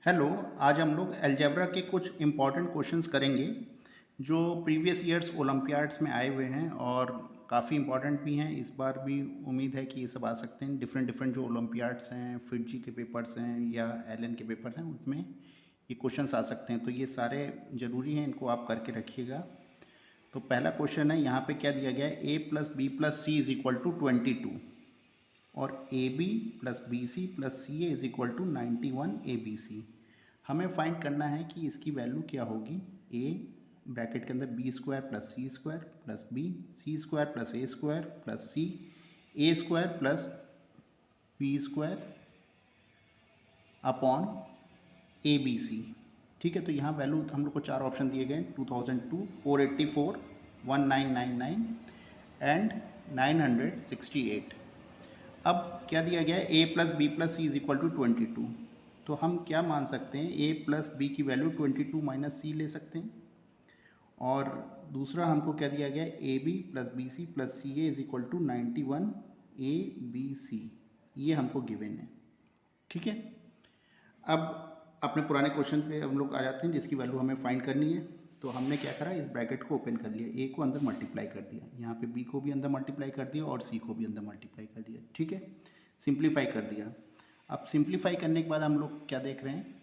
Hello. आज हम लोग अलजेब्रा के कुछ इम्पॉर्टेंट क्वेश्चंस करेंगे जो प्रीवियस ईयर्स ओलंपियाड्स में आए हुए हैं और काफ़ी इम्पॉर्टेंट भी हैं। इस बार भी उम्मीद है कि ये सब आ सकते हैं। डिफरेंट डिफरेंट जो ओलंपियाड्स हैं, फिटजी के पेपर्स हैं या एलन के पेपर हैं, उसमें ये क्वेश्चंस आ सकते हैं। तो ये सारे ज़रूरी हैं, इनको आप करके रखिएगा। तो पहला क्वेश्चन है, यहाँ पे क्या दिया गया है, a plus B plus C is equal to 22 और A B plus B C plus C A is equal to 91 A B C. हमें फाइंड करना है कि इसकी वैल्यू क्या होगी। ए ब्रैकेट के अंदर B square plus C square plus B C square plus A square plus C A square plus B square upon A B C. ठीक है, तो यहाँ वैल्यू हम लोग को चार ऑप्शन दिए गए, 2002, 484, 1999 एंड 968। अब क्या दिया गया है, a plus B plus C is equal to 22। तो हम क्या मान सकते हैं, a प्लस बी की वैल्यू 22 माइनस सी ले सकते हैं। और दूसरा हमको क्या दिया गया है, A B plus B C plus C A is equal to 91 A B C, ये हमको गिवन है। ठीक है, अब अपने पुराने क्वेश्चन पे हम लोग आ जाते हैं जिसकी वैल्यू हमें फाइंड करनी है। तो हमने क्या करा, इस ब्रैकेट को ओपन कर लिया, ए को अंदर मल्टीप्लाई कर दिया, यहाँ पे बी को भी अंदर मल्टीप्लाई कर दिया और सी को भी अंदर मल्टीप्लाई कर दिया। ठीक है, सिंप्लीफाई कर दिया। अब सिंप्लीफाई करने के बाद हम लोग क्या देख रहे हैं,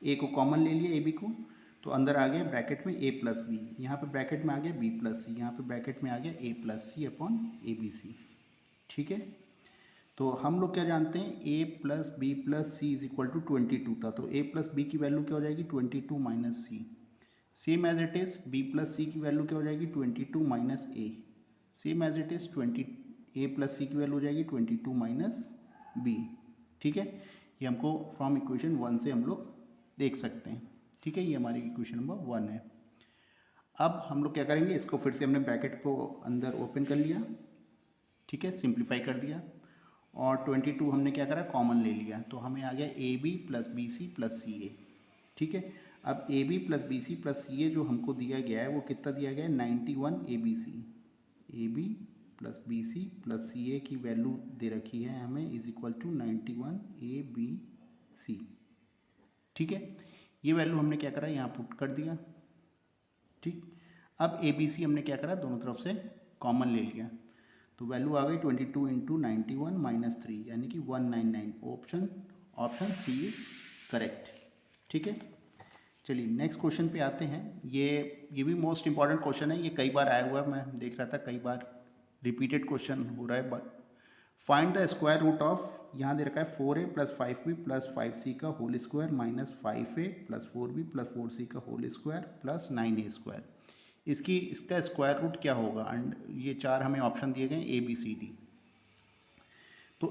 ए को कॉमन ले लिया, ए बी को, तो अंदर आ गया ब्रैकेट में ए प्लस बी, यहाँ पे ब्रैकेट में आ गया बी प्लस सी, यहाँ पे ब्रैकेट में आ गया A plus C upon A B C. ठीक है, तो हम लोग क्या जानते हैं, a plus B plus C is equal to 22 था, तो a प्लस बी की वैल्यू क्या हो जाएगी, 22 minus C. Same as it is b plus C की वैल्यू क्या हो जाएगी, 22 minus A. Same as it is a plus C की वैल्यू हो जाएगी 22 माइनस बी। ठीक है, ये हमको फ्रॉम इक्वेशन 1 से हम लोग देख सकते हैं। ठीक है, ये हमारी इक्वेशन नंबर 1 है। अब हम लोग क्या करेंगे, इसको फिर से हमने ब्रैकेट को अंदर ओपन कर लिया। ठीक है, सिंप्लीफाई कर दिया और 22 हमने क्या करा, कॉमन ले लिया, तो हमें आ गया A B plus B C plus C A. ठीक है, अब A B plus B C plus C A जो हमको दिया गया है वो कितना दिया गया है, 91 A B C. A B plus B C plus C A की वैल्यू दे रखी है हमें is equal to 91 A B C. ठीक है, ये वैल्यू हमने क्या करा, यहाँ पुट कर दिया। ठीक, अब ए बी सी हमने क्या करा, दोनों तरफ से कॉमन ले लिया, तो वैल्यू आ गई 22 इंटू 91 माइनस 3 यानी कि 199। Option C is correct. ठीक है, चलिए नेक्स्ट क्वेश्चन पे आते हैं। ये भी मोस्ट इंपॉर्टेंट क्वेश्चन है, ये कई बार आया हुआ है, मैं देख रहा था कई बार रिपीटेड क्वेश्चन हो रहा है। Find the square root of, यहाँ दे रखा है 4a plus 5b plus 5c का whole square minus 5a plus 4b plus 4c का whole square plus 9a square. इसका स्क्वायर रूट क्या होगा, एंड ये चार हमें ऑप्शन दिए गए ए बी सी डी। तो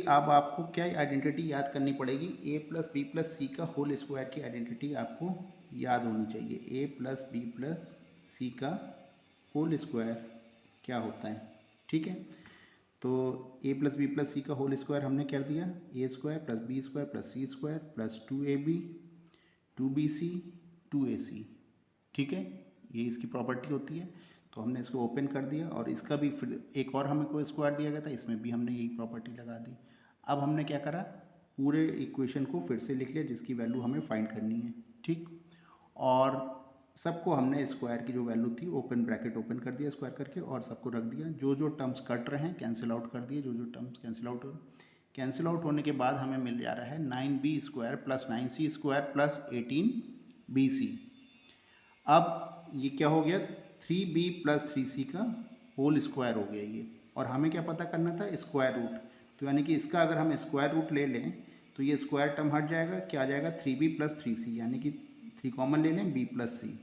अब आपको क्या आइडेंटिटी याद करनी पड़ेगी, A plus B plus C का होल स्क्वायर की आइडेंटिटी आपको याद होनी चाहिए। A plus B plus C का होल स्क्वायर क्या होता है। ठीक है, तो A plus B plus C का होल स्क्वायर हमने कर दिया, A square plus B square plus C square plus 2ab 2bc 2ac। ठीक है, ये इसकी प्रॉपर्टी होती है, तो हमने इसको ओपन कर दिया और इसका भी फिर एक और हमें कोई स्क्वायर दिया गया था, इसमें भी हमने यही प्रॉपर्टी लगा दी। अब हमने क्या करा, पूरे इक्वेशन को फिर से लिख लिया जिसकी वैल्यू हमें फाइंड करनी है। ठीक, और सबको हमने स्क्वायर की जो वैल्यू थी ओपन ब्रैकेट ओपन कर दिया स्क्वायर करके और सबको रख दिया। जो जो टर्म्स कट रहे हैं कैंसिल आउट कर दिए, जो जो टर्म्स कैंसिल आउट होने के बाद हमें मिल जा रहा है 9b square plus 9c square plus 18bc। अब ये क्या हो गया, 3b प्लस 3c का होल स्क्वायर हो गया ये, और हमें क्या पता करना था, स्क्वायर रूट। तो यानी कि इसका अगर हम स्क्वायर रूट ले लें तो ये स्क्वायर टर्म हट जाएगा, क्या आ जाएगा 3b प्लस 3c, यानी कि 3 कॉमन ले लें b प्लस सी।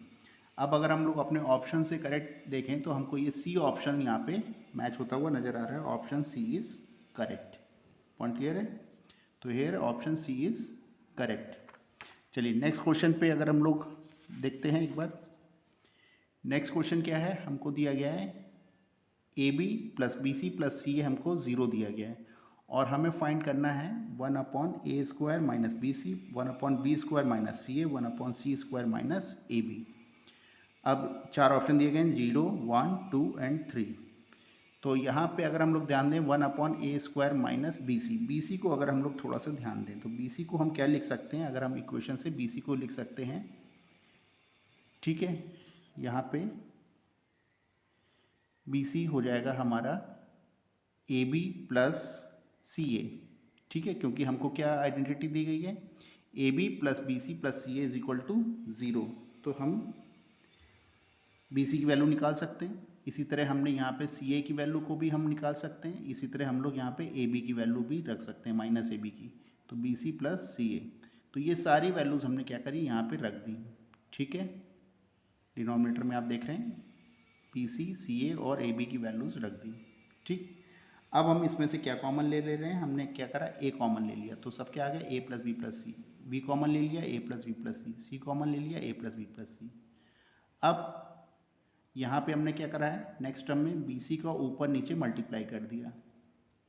अब अगर हम लोग अपने ऑप्शन से करेक्ट देखें तो हमको ये सी ऑप्शन यहाँ पे मैच होता हुआ नज़र आ रहा है। Option C is correct. Point clear है, तो here option C is correct. चलिए नेक्स्ट क्वेश्चन पे अगर हम लोग देखते हैं एक बार। नेक्स्ट क्वेश्चन क्या है, हमको दिया गया है A B plus B C plus C A हमको 0 दिया गया है और हमें फाइंड करना है 1 upon A square minus B C, 1 upon B square minus C A, 1 upon C square minus A B. अब चार ऑप्शन दिए गए हैं 0 1 2 एंड 3। तो यहाँ पे अगर हम लोग ध्यान दें 1/a² माइनस बी सी को अगर हम लोग थोड़ा सा ध्यान दें तो बी सी को हम क्या लिख सकते हैं, अगर हम इक्वेशन से बी सी को लिख सकते हैं, ठीक है, यहाँ पे बी सी हो जाएगा हमारा ए बी प्लस सी ए, ठीक है, क्योंकि हमको क्या आइडेंटिटी दी गई है, A B plus B C plus C A is equal to 0। तो हम बी सी की वैल्यू निकाल सकते हैं। इसी तरह हमने यहाँ पे सी ए की वैल्यू को भी हम निकाल सकते हैं। इसी तरह हम लोग यहाँ पे ए बी की वैल्यू भी रख सकते हैं, माइनस ए बी की, तो बी सी प्लस सी ए। तो ये सारी वैल्यूज़ हमने क्या करी, यहाँ पे रख दी, ठीक है। डिनोमिनेटर में आप देख रहे हैं बी सी, सी ए और ए बी की वैल्यूज़ रख दी, ठीक। अब हम इसमें से क्या कॉमन ले रहे हैं, हमने क्या करा, ए कॉमन ले लिया, तो सब क्या आ गया, A plus B plus C, B common ले लिया, ए प्लस बी प्लस सी, सी कॉमन ले लिया, ए प्लस बी प्लस सी। अब यहाँ पे हमने क्या करा है, नेक्स्ट टर्म में बी सी का ऊपर नीचे मल्टीप्लाई कर दिया,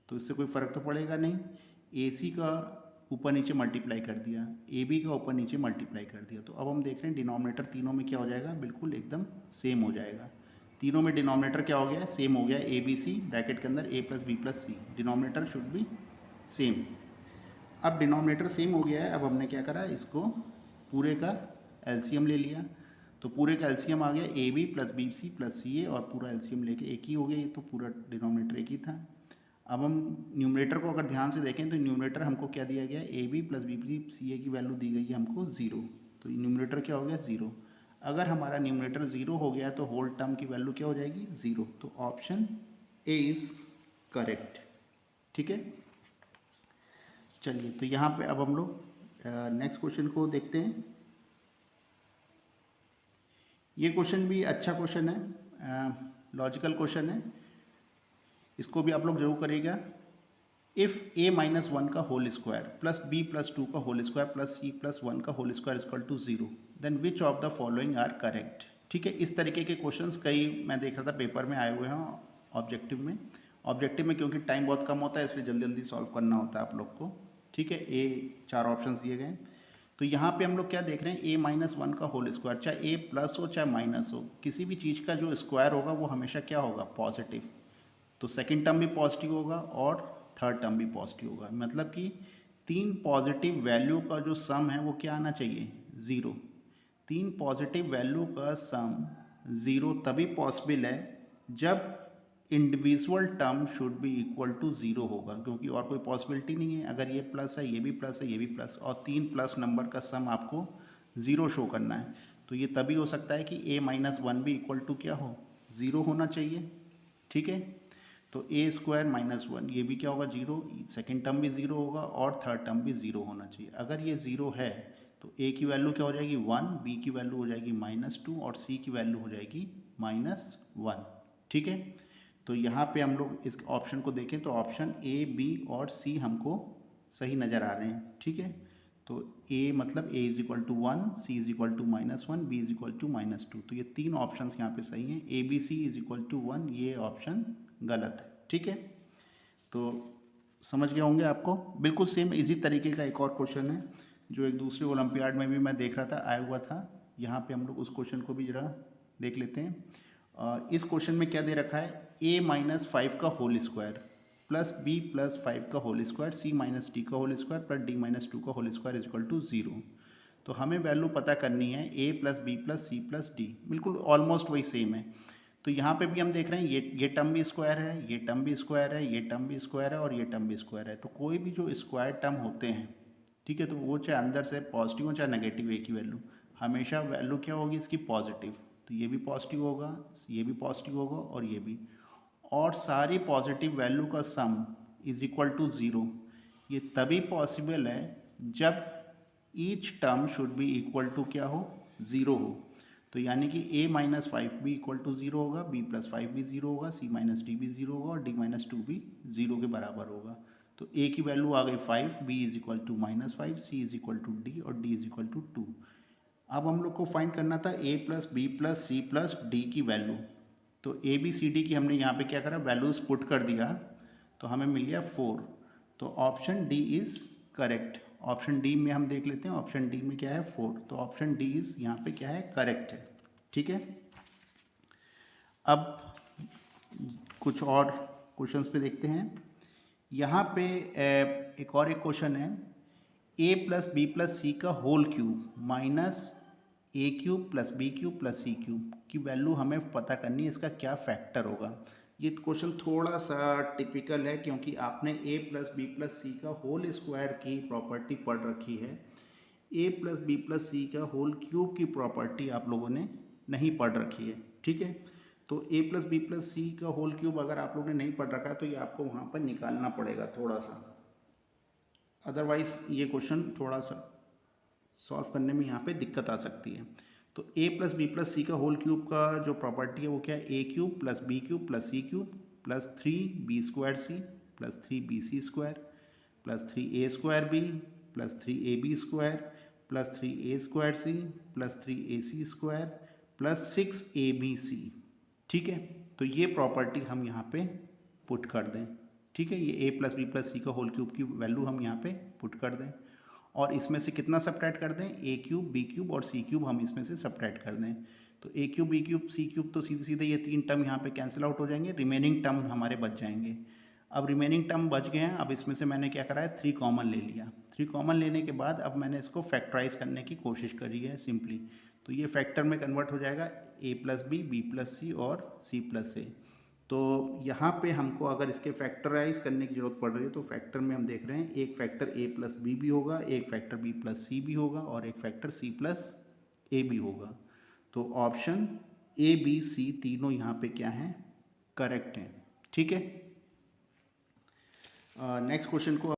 तो इससे कोई फ़र्क तो पड़ेगा नहीं। ए सी का ऊपर नीचे मल्टीप्लाई कर दिया, ए बी का ऊपर नीचे मल्टीप्लाई कर दिया। तो अब हम देख रहे हैं डिनोमिनेटर तीनों में क्या हो जाएगा, बिल्कुल एकदम सेम हो जाएगा। तीनों में डिनोमिनेटर क्या हो गया, सेम हो गया, ए बी सी ब्रैकेट के अंदर A plus B plus C, denominator should be same. अब डिनोमिनेटर सेम हो गया है, अब हमने क्या करा, इसको पूरे का एलसीएम ले लिया, तो पूरे का एलसीएम आ गया A B plus B C plus C A, और पूरा एलसीएम लेके एक ही हो गया, ये तो पूरा डिनोमिनेटर एक ही था। अब हम न्यूमरेटर को अगर ध्यान से देखें तो न्यूमरेटर हमको क्या दिया गया, A B plus B C C A की वैल्यू दी गई है हमको 0, तो न्यूमरेटर क्या हो गया 0। अगर हमारा न्यूमरेटर 0 हो गया तो होल टर्म की वैल्यू क्या हो जाएगी 0, तो ऑप्शन ए इज़ करेक्ट, ठीक है। चलिए, तो यहाँ पे अब हम लोग नेक्स्ट क्वेश्चन को देखते हैं। ये क्वेश्चन भी अच्छा क्वेश्चन है, लॉजिकल क्वेश्चन है, इसको भी आप लोग जरूर करिएगा। इफ़ a माइनस 1 का whole square plus b plus 2 का whole square plus c plus 1 का whole square equal to 0, then which of the following are correct, ठीक है। इस तरीके के क्वेश्चंस कई मैं देख रहा था पेपर में आए हुए हैं ऑब्जेक्टिव में क्योंकि टाइम बहुत कम होता है इसलिए जल्दी जल्दी सॉल्व करना होता है आप लोग को, ठीक है। ए 4 ऑप्शन दिए गए, तो यहाँ पे हम लोग क्या देख रहे हैं, a माइनस 1 का होल स्क्वायर, चाहे a प्लस हो चाहे माइनस हो, किसी भी चीज़ का जो स्क्वायर होगा वो हमेशा क्या होगा, पॉजिटिव। तो सेकंड टर्म भी पॉजिटिव होगा और थर्ड टर्म भी पॉजिटिव होगा, मतलब कि 3 पॉजिटिव वैल्यू का जो सम है वो क्या आना चाहिए, 0। 3 पॉजिटिव वैल्यू का सम 0 तभी पॉसिबल है जब individual term should be equal to 0 होगा, क्योंकि और कोई पॉसिबिलिटी नहीं है। अगर ये प्लस है, ये भी प्लस है, ये भी प्लस, और 3 प्लस नंबर का सम आपको 0 शो करना है, तो ये तभी हो सकता है कि a माइनस 1 भी इक्वल टू क्या हो, 0 होना चाहिए, ठीक है। तो a स्क्वायर माइनस 1 ये भी क्या होगा 0, सेकेंड टर्म भी 0 होगा और थर्ड टर्म भी 0 होना चाहिए। अगर ये 0 है तो a की वैल्यू क्या हो जाएगी 1, b की वैल्यू हो जाएगी -2 और c की वैल्यू हो जाएगी -1, ठीक है। तो यहाँ पे हम लोग इस ऑप्शन को देखें तो ऑप्शन ए, बी और सी हमको सही नज़र आ रहे हैं, ठीक है। तो a मतलब a is equal to 1, c is equal to -1, b is equal to -2, तो ये 3 ऑप्शन यहाँ पे सही हैं। A B C is equal to 1 ये ऑप्शन गलत है, ठीक है। तो समझ गए होंगे आपको। बिल्कुल सेम इसी तरीके का एक और क्वेश्चन है जो एक दूसरे ओलंपियाड में भी मैं देख रहा था, आया हुआ था। यहाँ पे हम लोग उस क्वेश्चन को भी जरा देख लेते हैं। इस क्वेश्चन में क्या दे रखा है, a माइनस 5 का whole square plus b plus 5 का whole square, c minus d का whole square plus d minus 2 का whole square is equal to 0। तो हमें वैल्यू पता करनी है a plus B plus C plus D, बिल्कुल ऑलमोस्ट वही सेम है। तो यहाँ पे भी हम देख रहे हैं ये टर्म भी स्क्वायर है, ये टर्म भी स्क्वायर है, ये टर्म भी स्क्वायर है और ये टर्म भी स्क्वायर है। तो कोई भी जो स्क्वायर टर्म होते हैं, ठीक है, तो वो चाहे अंदर से पॉजिटिव हो चाहे नेगेटिव, ए की वैल्यू हमेशा वैल्यू क्या होगी इसकी पॉजिटिव। तो ये भी पॉजिटिव होगा, ये भी पॉजिटिव होगा और ये भी, और सारी पॉजिटिव वैल्यू का सम इज इक्वल टू 0। ये तभी पॉसिबल है जब each term should be equal to क्या हो, 0 हो। तो यानी कि a माइनस 5 भी इक्वल टू 0 होगा, b प्लस 5 भी 0 होगा, c माइनस डी भी 0 होगा और d माइनस 2 भी 0 के बराबर होगा। तो a की वैल्यू आ गई 5, b is equal to -5, c is equal to d और d इज इक्वल टू 2। अब हम लोग को फाइंड करना था a plus B plus C plus D की वैल्यू। तो ए बी सी डी की हमने यहाँ पे क्या करा, वैल्यूज पुट कर दिया, तो हमें मिल गया 4। तो option D is correct. Option D में हम देख लेते हैं, ऑप्शन डी में क्या है 4, तो ऑप्शन डी इज यहाँ पे क्या है, करेक्ट है, ठीक है। अब कुछ और क्वेश्चंस पे देखते हैं। यहाँ पे एक क्वेश्चन है, a plus B plus C का whole cube minus A cube plus B cube plus C cube की वैल्यू हमें पता करनी है, इसका क्या फैक्टर होगा। ये क्वेश्चन थोड़ा सा टिपिकल है क्योंकि आपने a plus B plus C का होल स्क्वायर की प्रॉपर्टी पढ़ रखी है, a plus B plus C का होल क्यूब की प्रॉपर्टी आप लोगों ने नहीं पढ़ रखी है। ठीक है, तो a plus B plus C का होल क्यूब अगर आप लोगों ने नहीं पढ़ रखा है तो ये आपको वहाँ पर निकालना पड़ेगा थोड़ा सा, अदरवाइज़ ये क्वेश्चन थोड़ा सा सॉल्व करने में यहाँ पे दिक्कत आ सकती है। तो a plus B plus C का होल क्यूब का जो प्रॉपर्टी है वो क्या है, A cube plus B cube plus C cube plus 3b² c plus 3bc² plus 3a² b plus 3ab² plus 3a² c plus 3ac² plus 6abc। ठीक है, तो ये प्रॉपर्टी हम यहाँ पे पुट कर दें। ठीक है, ये a plus B plus C का होल क्यूब की वैल्यू हम यहाँ पे पुट कर दें और इसमें से कितना सब्ट्रैक्ट कर दें, ए क्यूब बी क्यूब और सी क्यूब हम इसमें से सब्ट्रैक्ट कर दें। तो ए cube B cube C cube तो सीधे सीधे ये 3 टर्म यहाँ पे कैंसिल आउट हो जाएंगे, रिमेनिंग टर्म हमारे बच जाएंगे। अब रिमेनिंग टर्म बच गए हैं, अब इसमें से मैंने क्या करा है, 3 कॉमन ले लिया। 3 कॉमन लेने के बाद अब मैंने इसको फैक्टराइज करने की कोशिश करी है सिंपली, तो ये फैक्टर में कन्वर्ट हो जाएगा, ए प्लस बी प्लस सी और सी प्लस ए। तो यहाँ पे हमको अगर इसके फैक्टराइज करने की ज़रूरत पड़ रही है तो फैक्टर में हम देख रहे हैं एक फैक्टर a प्लस बी भी होगा, एक फैक्टर b प्लस सी भी होगा और एक फैक्टर c प्लस ए भी होगा। तो ऑप्शन ए बी सी तीनों यहाँ पे क्या हैं, करेक्ट हैं। ठीक है, नेक्स्ट क्वेश्चन को